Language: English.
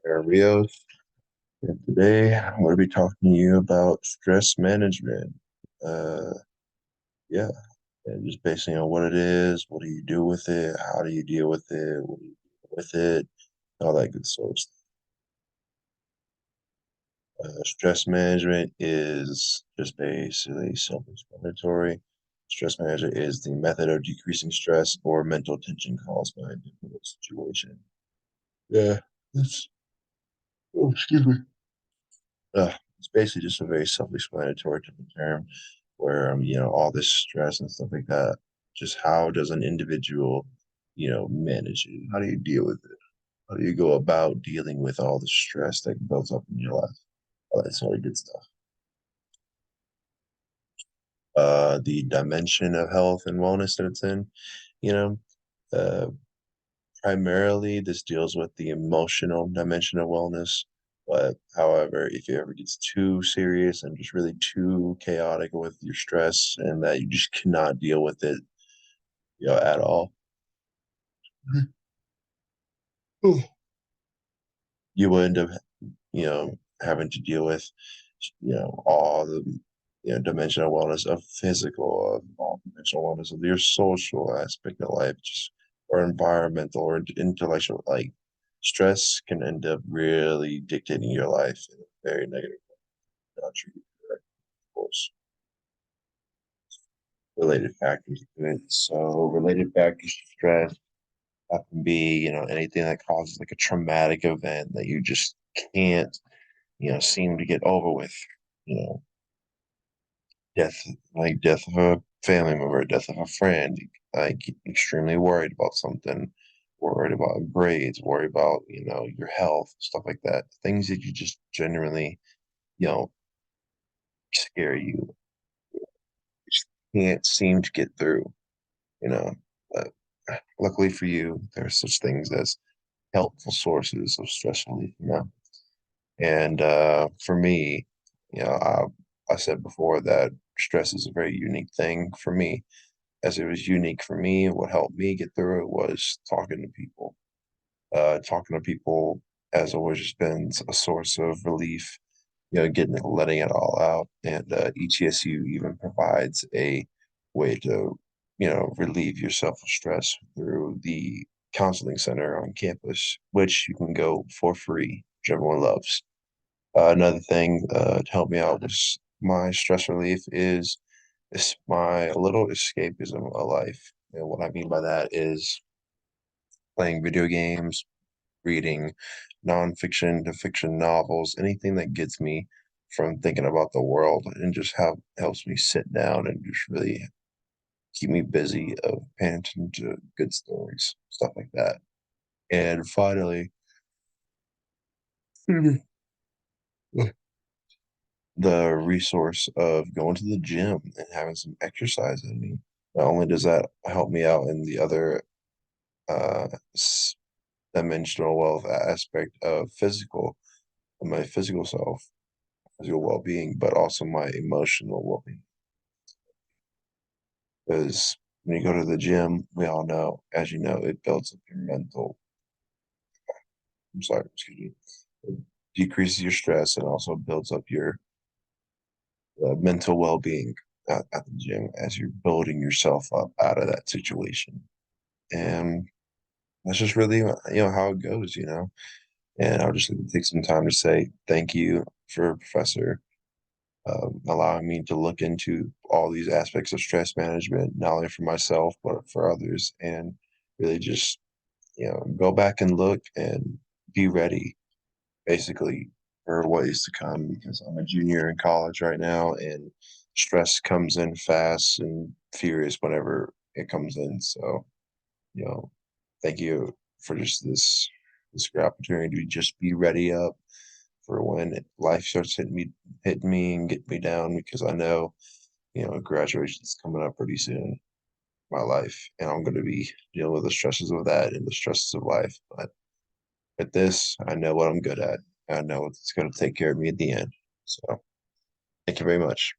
Rios, and today I'm going to be talking to you about stress management. Uh, yeah, and just basing on what it is, what do you do with it, how do you deal with it, what do you do with it, all that good sort of stuff. Stress management is just basically self-explanatory. Stress management is the method of decreasing stress or mental tension caused by a difficult situation. Yeah, it's, oh, excuse me. It's basically just a very self-explanatory type of term where all this stress and stuff like that. Just how does an individual, manage it? How do you deal with it? How do you go about dealing with all the stress that builds up in your life? All that sort of good stuff. The dimension of health and wellness that it's in, you know, uh, primarily this deals with the emotional dimension of wellness. But however, if it ever gets too serious and just really too chaotic with your stress and that you just cannot deal with it, at all, you will end up, having to deal with, all the, dimensional wellness of physical, of all dimensional wellness of your social aspect of life, just or environmental or intellectual. Like stress can end up really dictating your life in a very negative way. Not true, of course. Related factors to it. So related factors to stress that can be, anything that causes like a traumatic event that you just can't, seem to get over with. You know, death, like death of a family member, death of a friend, like extremely worried about something, worried about grades, worried about, your health, stuff like that. Things that you just genuinely, you know, scare you, just can't seem to get through, you know. But luckily for you, there are such things as helpful sources of stress relief. And for me, I said before that stress is a very unique thing for me. As it was unique for me, what helped me get through it was talking to people. Talking to people has always just been a source of relief, letting it all out. And ETSU even provides a way to, relieve yourself of stress through the counseling center on campus, which you can go for free, which everyone loves. Another thing to help me out with my stress relief is my little escapism of life. And what I mean by that is playing video games, reading nonfiction to fiction novels, anything that gets me from thinking about the world and just how helps me sit down and just really keep me busy of paying attention to good stories, stuff like that. And finally, the resource of going to the gym and having some exercise in me. Not only does that help me out in the other uh, dimensional wealth aspect of my physical self, physical well-being, but also my emotional well-being. Because when you go to the gym, we all know, as you know, it builds up your mental. I'm sorry, excuse me. It decreases your stress and also builds up your mental well-being at the gym as you're building yourself up out of that situation. And that's just really, how it goes. And I'll just take some time to say thank you for Professor allowing me to look into all these aspects of stress management, not only for myself, but for others, and really just, go back and look and be ready, basically, for what is to come because I'm a junior in college right now, and stress comes in fast and furious whenever it comes in. So, you know, thank you for just this great opportunity to just be ready up for when life starts hitting me and get me down because I know, graduation's coming up pretty soon in my life, and I'm going to be dealing with the stresses of that and the stresses of life. But at this, I know what I'm good at. I know it's going to take care of me at the end. So thank you very much.